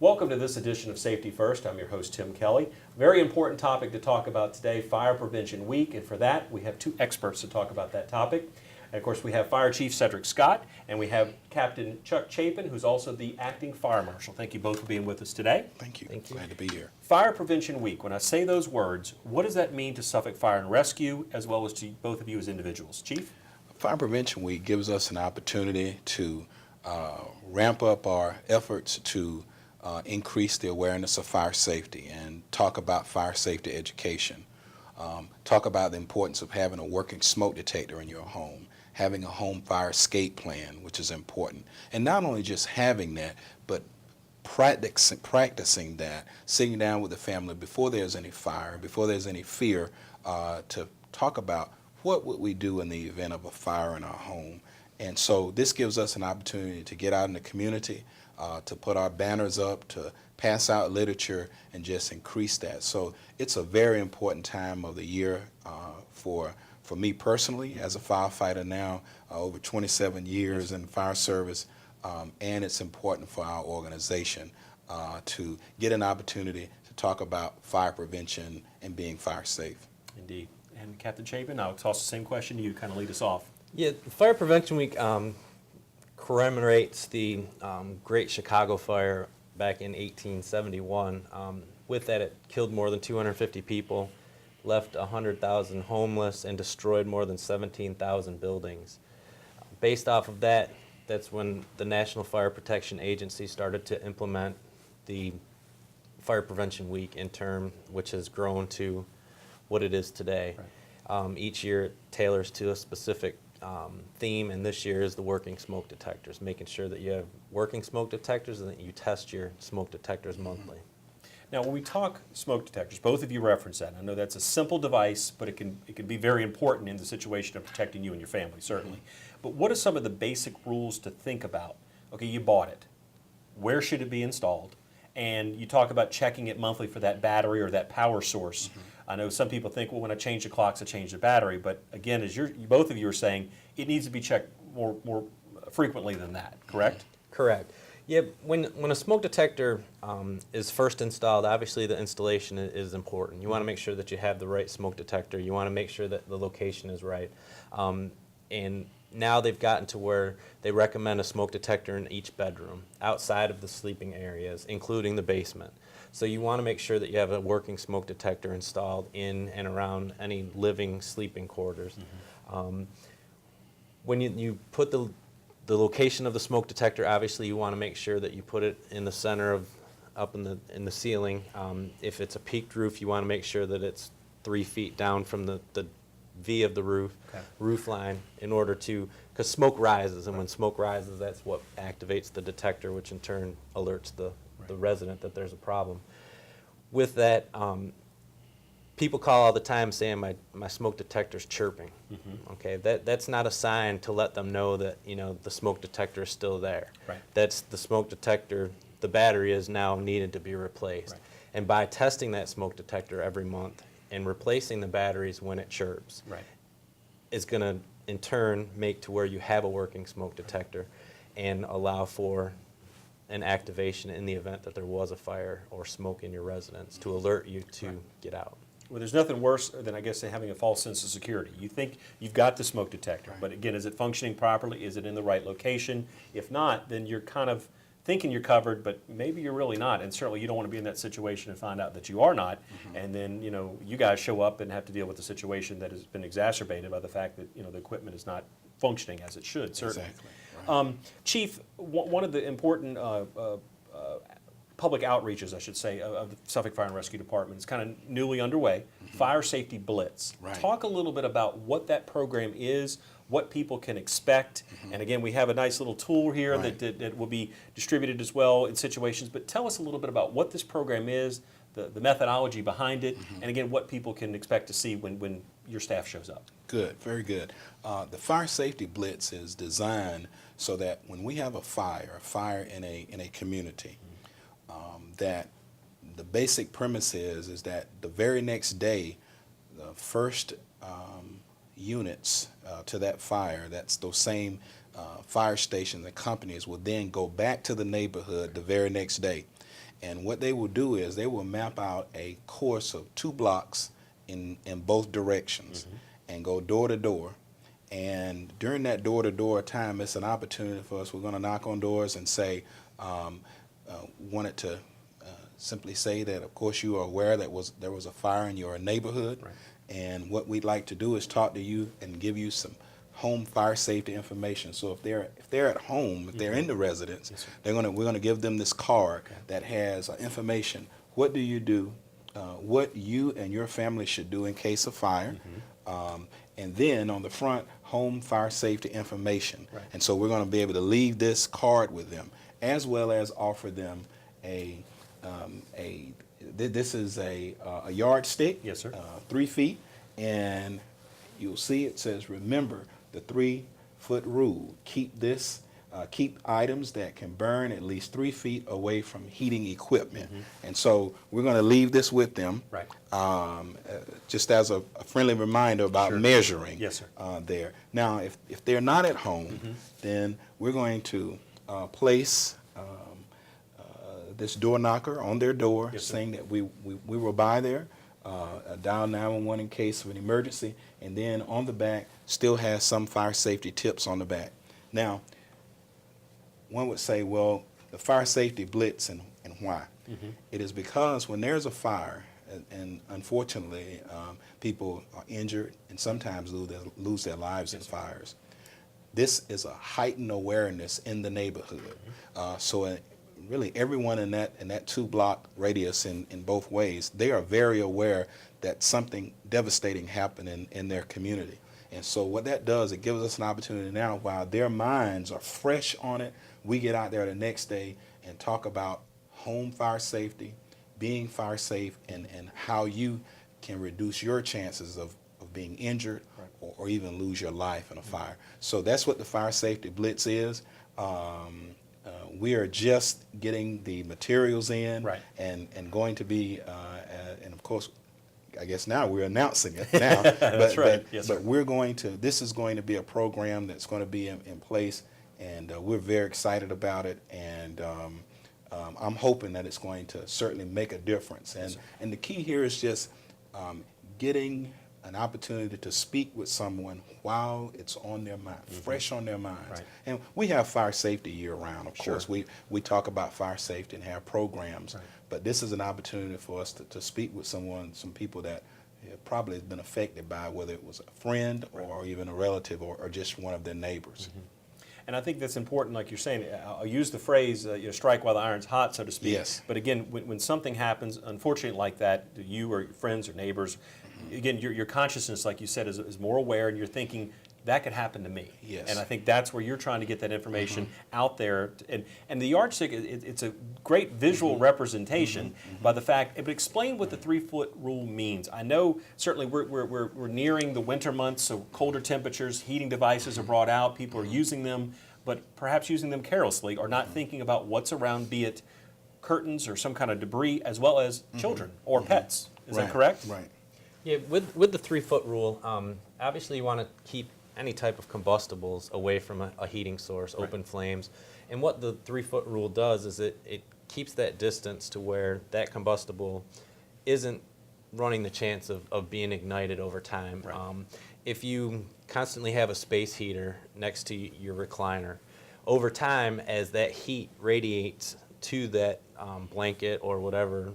Welcome to this edition of Safety First. I'm your host, Tim Kelly. Very important topic to talk about today, Fire Prevention Week, and for that we have two experts to talk about that topic. And of course we have Fire Chief Cedric Scott and we have Captain Chuck Chapin, who's also the Acting Fire Marshal. Thank you both for being with us today. Thank you. Thank you. Glad to be here. Fire Prevention Week, when I say those words, what does that mean to Suffolk Fire and Rescue as well as to both of you as individuals? Chief? Fire Prevention Week gives us an opportunity to ramp up our efforts to increase the awareness of fire safety and talk about fire safety education. Talk about the importance of having a working smoke detector in your home, having a home fire escape plan, which is important. And not only just having that, but practicing that, sitting down with the family before there's any fire, before there's any fear, to talk about what would we do in the event of a fire in our home. And so this gives us an opportunity to get out in the community, to put our banners up, to pass out literature, and just increase that. So it's a very important time of the year for me personally as a firefighter now, over 27 years in fire service, and it's important for our organization to get an opportunity to talk about fire prevention and being fire safe. Indeed. And Captain Chapin, I'll toss the same question to you, kind of lead us off. Yeah, Fire Prevention Week commemorates the Great Chicago Fire back in 1871. With that, it killed more than 250 people, left 100,000 homeless, and destroyed more than 17,000 buildings. Based off of that, that's when the National Fire Protection Agency started to implement the Fire Prevention Week in term, which has grown to what it is today. Right. Each year it tailors to a specific theme, and this year is the working smoke detectors, making sure that you have working smoke detectors and that you test your smoke detectors monthly. Now, when we talk smoke detectors, both of you reference that. I know that's a simple device, but it can be very important in the situation of protecting you and your family, certainly. But what are some of the basic rules to think about? Okay, you bought it. Where should it be installed? And you talk about checking it monthly for that battery or that power source. I know some people think, well, when I change the clocks, I change the battery. But again, as both of you are saying, it needs to be checked more frequently than that, correct? Correct. Yeah, when a smoke detector is first installed, obviously the installation is important. You want to make sure that you have the right smoke detector. You want to make sure that the location is right. And now they've gotten to where they recommend a smoke detector in each bedroom, outside of the sleeping areas, including the basement. So you want to make sure that you have a working smoke detector installed in and around any living sleeping quarters. When you put the location of the smoke detector, obviously you want to make sure that you put it in the center of, up in the ceiling. If it's a peaked roof, you want to make sure that it's 3 feet down from the V of the roof, roof line, in order to, because smoke rises, and when smoke rises, that's what activates the detector, which in turn alerts the resident that there's a problem. With that, people call all the time saying my smoke detector's chirping. Okay, that's not a sign to let them know that the smoke detector is still there. Right. That's the smoke detector. The battery is now needed to be replaced. Right. And by testing that smoke detector every month and replacing the batteries when it chirps, Right. is going to in turn make to where you have a working smoke detector and allow for an activation in the event that there was a fire or smoke in your residence to alert you to get out. Well, there's nothing worse than, I guess, having a false sense of security. You think you've got the smoke detector, but again, is it functioning properly? Is it in the right location? If not, then you're kind of thinking you're covered, but maybe you're really not. And certainly you don't want to be in that situation and find out that you are not. And then, you guys show up and have to deal with the situation that has been exacerbated by the fact that, the equipment is not functioning as it should, certainly. Exactly. Right. Chief, one of the important public outreaches, I should say, of the Suffolk Fire and Rescue Department is kind of newly underway, Fire Safety Blitz. Right. Talk a little bit about what that program is, what people can expect, and again, we have a nice little tool here that will be distributed as well in situations, but tell us a little bit about what this program is, the methodology behind it, and again, what people can expect to see when your staff shows up. Good, very good. The Fire Safety Blitz is designed so that when we have a fire in a community, that the basic premise is that the very next day, the first units to that fire, that's those same fire stations and companies, will then go back to the neighborhood the very next day And what they will do is they will map out a course of 2 blocks in both directions and go door to door. And during that door-to-door time, it's an opportunity for us. We're going to knock on doors and say, wanted to simply say that, of course, you are aware that there was a fire in your neighborhood. Right. And what we'd like to do is talk to you and give you some home fire safety information. So if they're at home, if they're in the residence, Yes, sir. we're gonna give them this card that has information. What do you do? What you and your family should do in case of fire. And then on the front, home fire safety information. Right. And so we're going to be able to leave this card with them, as well as offer them this is a yardstick. Yes, sir. 3 feet, and you'll see it says, remember the 3-foot rule. Keep items that can burn at least 3 feet away from heating equipment. And so we're going to leave this with them. Right. Just as a friendly reminder about Sure. measuring. Yes, sir. There. Now, if they're not at home, then we're going to place this door knocker on their door, Yes, sir. saying that we were by there, dial 911 in case of an emergency, and then on the back still has some fire safety tips on the back. Now, one would say, well, the fire safety blitz and why? It is because when there's a fire, and unfortunately, people are injured and sometimes lose their lives in fires. This is a heightened awareness in the neighborhood. Really, everyone in that 2-block radius in both ways, they are very aware that something devastating happened in their community. And so what that does, it gives us an opportunity now, while their minds are fresh on it, we get out there the next day and talk about home fire safety, being fire safe, and how you can reduce your chances of being injured or even lose your life in a fire. So that's what the Fire Safety Blitz is. We are just getting the materials in, Right. and going to be, and of course, I guess now we're announcing it now. That's right. Yes, sir. But we're going to, this is going to be a program that's going to be in place, and we're very excited about it, and I'm hoping that it's going to certainly make a difference. And the key here is just getting an opportunity to speak with someone while it's on their mind, fresh on their minds. Right. And we have fire safety year round, of Sure. course. We talk about fire safety and have programs, Right. but this is an opportunity for us to speak with some people that probably has been affected by, whether it was a friend or even a relative or just one of their neighbors. And I think that's important, like you're saying. I'll use the phrase, strike while the iron's hot, so to speak. Yes. But again, when something happens, unfortunately like that, to you or your friends or neighbors, again, your consciousness, like you said, is more aware, and you're thinking, that could happen to me. Yes. And I think that's where you're trying to get that information out there. And the yardstick, it's a great visual representation by the fact, but explain what the 3-foot rule means. I know certainly we're nearing the winter months, so colder temperatures, heating devices are brought out, people are using them, but perhaps using them carelessly or not thinking about what's around, be it curtains or some kind of debris, as well as children or pets. Is that correct? Right. Yeah, with the 3-foot rule, obviously you want to keep any type of combustibles away from a heating source, open flames. And what the 3-foot rule does is it keeps that distance to where that combustible isn't running the chance of being ignited over time. Right. If you constantly have a space heater next to your recliner, over time, as that heat radiates to that blanket or whatever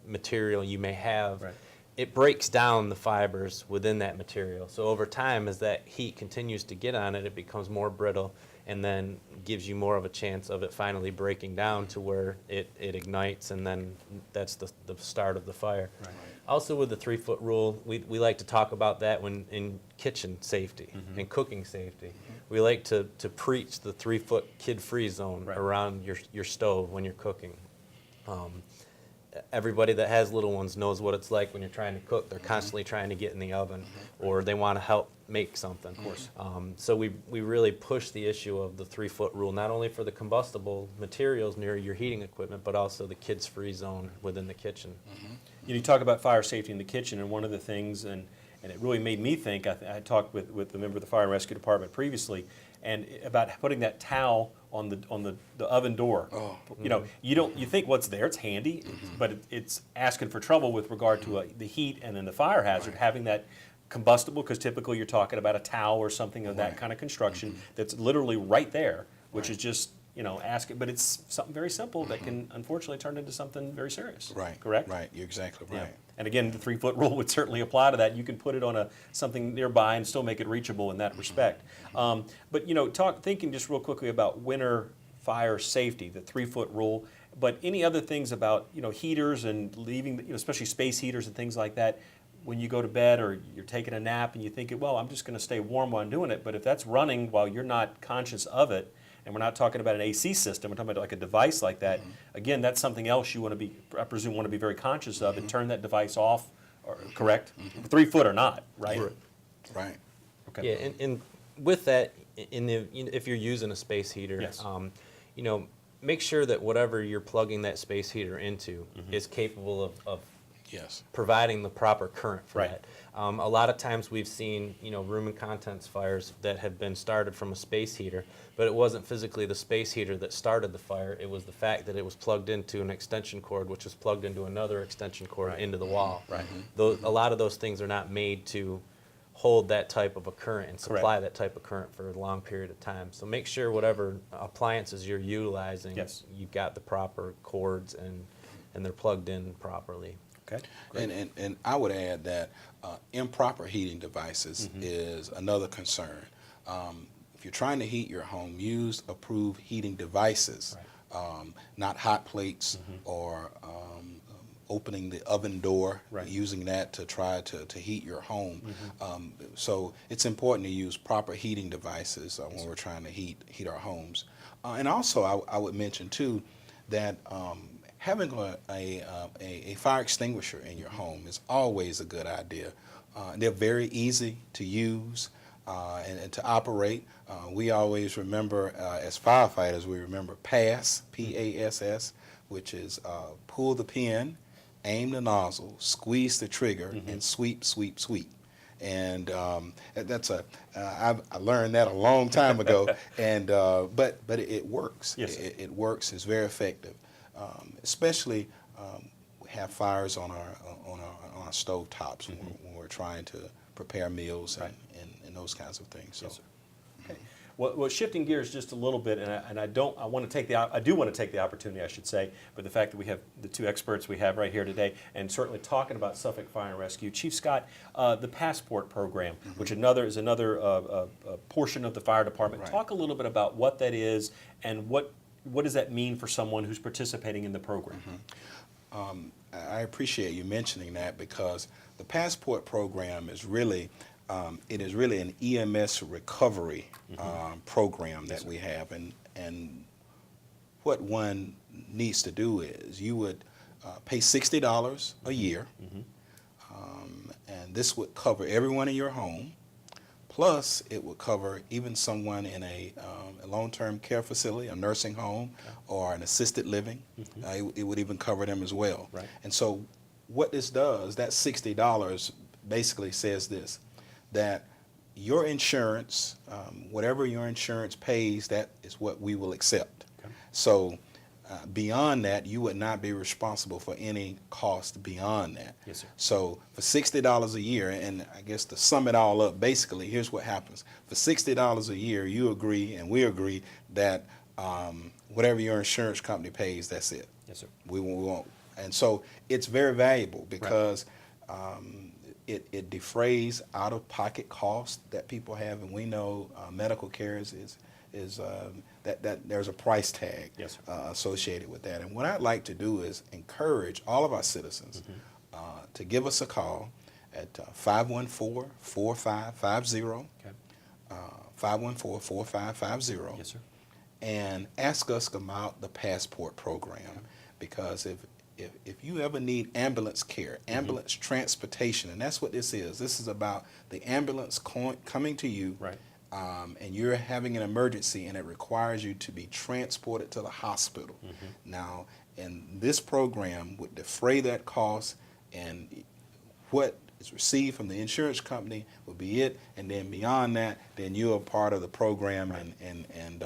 material you may have, Right. it breaks down the fibers within that material. So over time, as that heat continues to get on it, it becomes more brittle and then gives you more of a chance of it finally breaking down to where it ignites, and then that's the start of the fire. Right. Also with the 3-foot rule, we like to talk about that when in kitchen safety and cooking safety. We like to preach the 3-foot kid-free zone Right. around your stove when you're cooking. Everybody that has little ones knows what it's like when you're trying to cook. They're constantly trying to get in the oven, or they want to help make something. Of course. So we really push the issue of the 3-foot rule, not only for the combustible materials near your heating equipment, but also the kids-free zone within the kitchen. You talk about fire safety in the kitchen, and one of the things, and it really made me think, I talked with a member of the Fire and Rescue Department previously, and about putting that towel on the oven door. Oh. You know, you think what's there, it's handy, but it's asking for trouble with regard to the heat and then the fire hazard, having that combustible, because typically you're talking about a towel or something of that Right. kind of construction that's literally right there, which is just, you know, asking, but it's something very simple that can unfortunately turn into something very serious. Right. Correct? Right. You're exactly Yeah. right. And again, the 3-foot rule would certainly apply to that. You can put it on something nearby and still make it reachable in that respect. But you know, thinking just real quickly about winter fire safety, the 3-foot rule, but any other things about, you know, heaters and leaving, you know, especially space heaters and things like that, when you go to bed or you're taking a nap and you think, well, I'm just going to stay warm while I'm doing it. But if that's running while you're not conscious of it, and we're not talking about an AC system, we're talking about like a device like that, again, that's something else you want to be, I presume, want to be very conscious of and turn that device off, or, correct? 3-foot or not, right? Right. Okay. Yeah, and with that, if you're using a space heater, Yes. you know, make sure that whatever you're plugging that space heater into Mm-hmm. is capable of Yes. providing the proper current for Right. that. A lot of times we've seen, you know, room and contents fires that have been started from a space heater, but it wasn't physically the space heater that started the fire. It was the fact that it was plugged into an extension cord, which was plugged into another extension cord into the wall. Right. A lot of those things are not made to hold that type of a current and supply that type of current for a long period of time. So make sure whatever appliances you're utilizing, Yes. you've got the proper cords and they're plugged in properly. Okay. Great. And I would add that improper heating devices is another concern. If you're trying to heat your home, use approved heating devices, not hot plates or opening the oven door, Right. using that to try to heat your home. So it's important to use proper heating devices when we're trying to heat our homes. And also, I would mention too that having a fire extinguisher in your home is always a good idea. They're very easy to use and to operate. We always remember, as firefighters, we remember PASS, P-A-S-S, which is pull the pin, aim the nozzle, squeeze the trigger, and sweep, sweep, sweep. And I learned that a long time ago. And but it works. Yes, sir. It works. It's very effective. Especially we have fires on our stove tops when we're trying to prepare meals and those kinds of things. So. Yes, sir. Okay. Well, shifting gears just a little bit, I do want to take the opportunity, I should say, but the fact that we have the two experts we have right here today, and certainly talking about Suffolk Fire and Rescue. Chief Scott, the Passport Program, which is another portion of the fire department. Right. Talk a little bit about what that is and what does that mean for someone who's participating in the program? I appreciate you mentioning that, because the Passport program is really an EMS recovery program that we have, and what one needs to do is you would pay $60 a year, and this would cover everyone in your home. Plus, it would cover even someone in a long-term care facility, a nursing home, or an assisted living. It would even cover them as well. Right. And so what this does, that $60 basically says this, that your insurance, whatever your insurance pays, that is what we will accept. Okay. So beyond that, you would not be responsible for any cost beyond that. Yes, sir. So for $60 a year, and I guess to sum it all up, basically, here's what happens. For $60 a year, you agree and we agree that whatever your insurance company pays, that's it. Yes, sir. We won't. And so it's very valuable because it defrays out-of-pocket costs that people have, and we know medical care is that there's a price tag Yes, associated with that. And what I'd like to do is encourage all of our citizens to give us a call at 514-4550, Okay. 514-4550, Yes, sir. and ask us about the Passport program. Because if you ever need ambulance care, ambulance transportation, and that's what this is. This is about the ambulance coming to you, Right. and you're having an emergency, and it requires you to be transported to the hospital. Now, and this program would defray that cost, and what is received from the insurance company will be it, and then beyond that, then you're a part of the program, and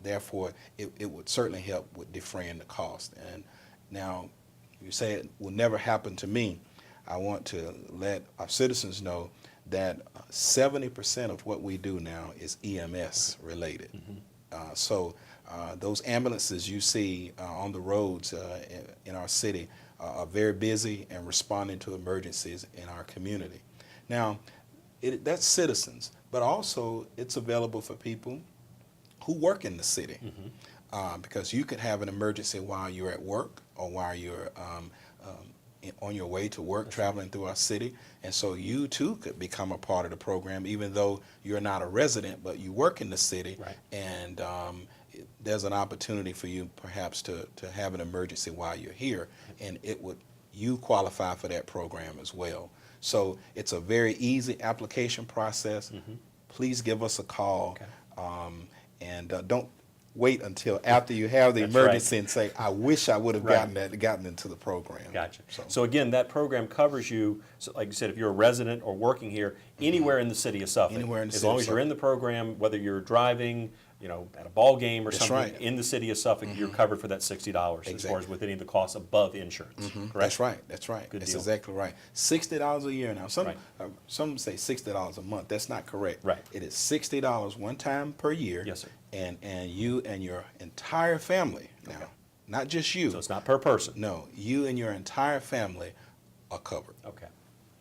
therefore it would certainly help with defraying the cost. And now, you say it will never happen to me. I want to let our citizens know that 70% of what we do now is EMS related. So those ambulances you see on the roads in our city are very busy and responding to emergencies in our community. Now, that's citizens, but also it's available for people who work in the city, because you could have an emergency while you're at work or while you're on your way to work, traveling through our city, and so you too could become a part of the program, even though you're not a resident, but you work in the city, Right. and there's an opportunity for you perhaps to have an emergency while you're here, and you qualify for that program as well. So it's a very easy application process. Please give us a call, Okay. and don't wait until after you have the That's emergency right. and say, I wish I would have Right. gotten into the program. Gotcha. So, So again, that program covers you, so like you said, if you're a resident or working here, anywhere in the city of Suffolk. Anywhere in the As city long of as you're Suffolk. in the program, whether you're driving, at a ball game or That's something right. in the city of Suffolk, you're covered for that $60 as far Exactly. as with any of the costs above insurance, correct? That's right. That's right. Good That's deal. exactly right. $60 a year now. Some Right. some say $60 a month. That's not correct. Right. It is $60 one time per year. Yes, sir. And you and your entire family now, Okay. not just you. So it's not per person? No, you and your entire family are covered. Okay,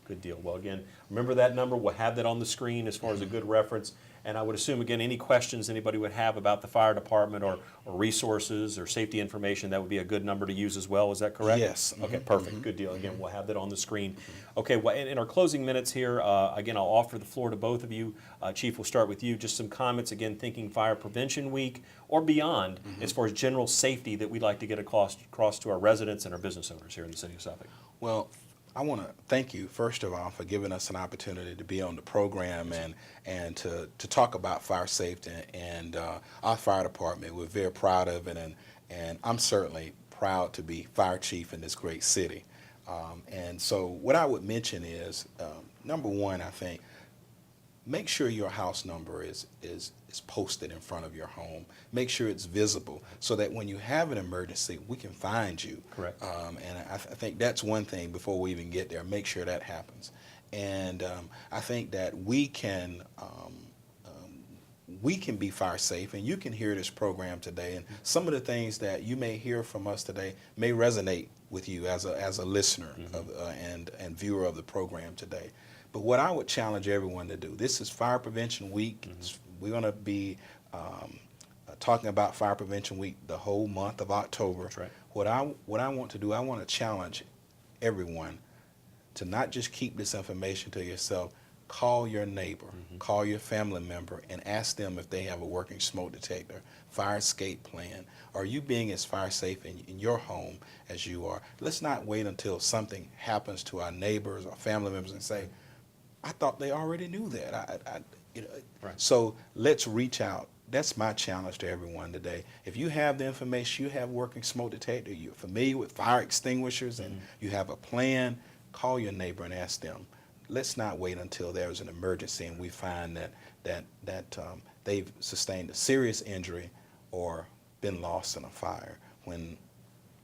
good deal. Well, again, remember that number. We'll have that on the screen as far as a good reference. And I would assume, again, any questions anybody would have about the fire department or resources or safety information, that would be a good number to use as well. Is that correct? Yes. Okay, perfect. Good deal. Again, we'll have that on the screen. Okay, well, in our closing minutes here, again, I'll offer the floor to both of you. Chief, we'll start with you. Just some comments, again, thinking Fire Prevention Week or beyond, as far as general safety that we'd like to get across to our residents and our business owners here in the city of Suffolk. Well, I want to thank you, first of all, for giving us an opportunity to be on the program and to talk about fire safety and our fire department. We're very proud of it, and I'm certainly proud to be fire chief in this great city. And so what I would mention is, number one, I think, make sure your house number is posted in front of your home. Make sure it's visible so that when you have an emergency, we can find you. Correct. And I think that's one thing before we even get there. Make sure that happens. And I think that we can be fire safe, and you can hear this program today. And some of the things that you may hear from us today may resonate with you as a listener and viewer of the program today. But what I would challenge everyone to do, this is Fire Prevention Week. We're going to be talking about Fire Prevention Week the whole month of October. That's right. What I want to do, I want to challenge everyone to not just keep this information to yourself. Call your neighbor, call your family member, and ask them if they have a working smoke detector, fire escape plan. Are you being as fire safe in your home as you are? Let's not wait until something happens to our neighbors or family members and say, I thought they already knew that. Right. So let's reach out. That's my challenge to everyone today. If you have the information, you have working smoke detector, you're familiar with fire extinguishers, and you have a plan, call your neighbor and ask them. Let's not wait until there's an emergency and we find that they've sustained a serious injury or been lost in a fire.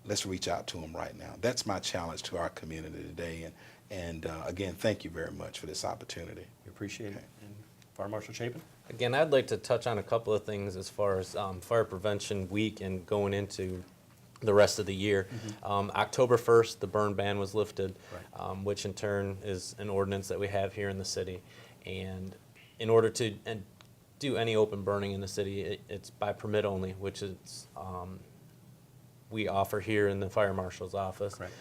Let's reach out to them right now. That's my challenge to our community today. And again, thank you very much for this opportunity. We appreciate it. And Fire Marshal Chapin? Again, I'd like to touch on a couple of things as far as Fire Prevention Week and going into the rest of the year. October 1st, the burn ban was lifted, which in turn is an ordinance that we have here in the city. And in order to do any open burning in the city, it's by permit only, which is we offer here in the Fire Marshal's office. Correct.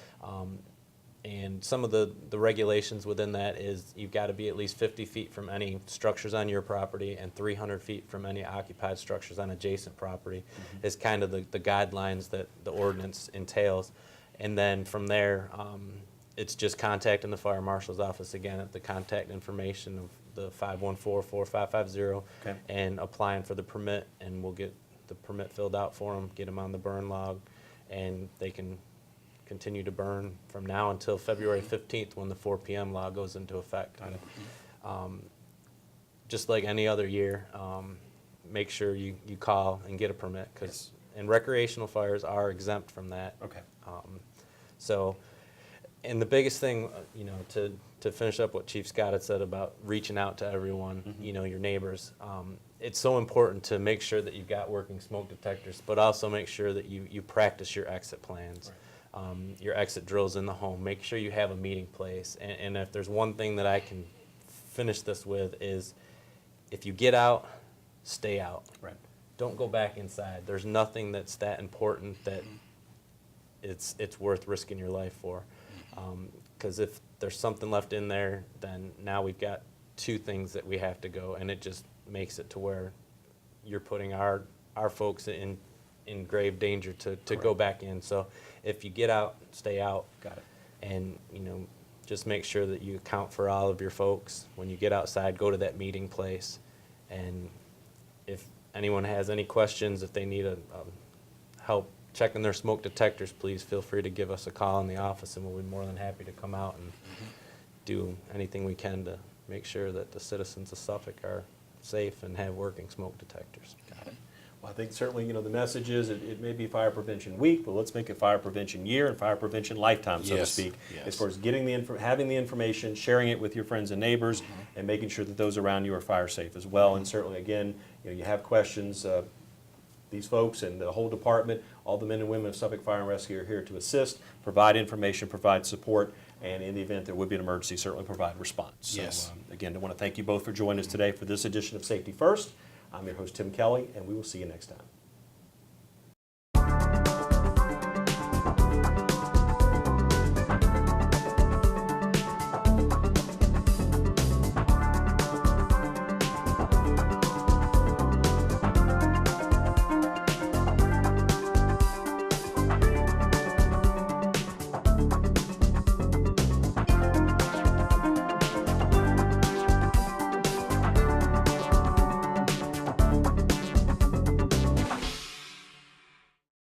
And some of the regulations within that is you've got to be at least 50 feet from any structures on your property and 300 feet from any occupied structures on adjacent property is kind of the guidelines that the ordinance entails. And then from there, it's just contacting the Fire Marshal's office again at the contact information of the 514-4550 Okay. and applying for the permit, and we'll get the permit filled out for them, get them on the burn log, and they can continue to burn from now until February 15th when the 4 p.m. law goes into effect. And, just like any other year, make sure you call and get a permit, because and recreational fires are exempt from that. Okay. So, and the biggest thing, to finish up what Chief Scott had said about reaching out to everyone, your neighbors, it's so important to make sure that you've got working smoke detectors, but also make sure that you practice your exit plans, your exit drills in the home. Make sure you have a meeting place. And if there's one thing that I can finish this with is, if you get out, stay out. Right. Don't go back inside. There's nothing that's that important that it's worth risking your life for. Because if there's something left in there, then now we've got two things that we have to go, and it just makes it to where you're putting our folks in grave danger to go back in. So if you get out, stay out. Got it. And just make sure that you account for all of your folks. When you get outside, go to that meeting place. And if anyone has any questions, if they need help checking their smoke detectors, please feel free to give us a call in the office, and we'll be more than happy to come out and do anything we can to make sure that the citizens of Suffolk are safe and have working smoke detectors. Got it. Well, I think certainly, the message is it may be Fire Prevention Week, but let's make it Fire Prevention Year and Fire Prevention Lifetime, so to Yes, speak, yes. as far as getting having the information, sharing it with your friends and neighbors, and making sure that those around you are fire safe as well. And certainly, again, you have questions, these folks and the whole department, all the men and women of Suffolk Fire and Rescue are here to assist, provide information, provide support, and in the event there would be an emergency, certainly provide response. So, Yes. Again, I want to thank you both for joining us today for this edition of Safety First. I'm your host, Tim Kelly, and we will see you next time.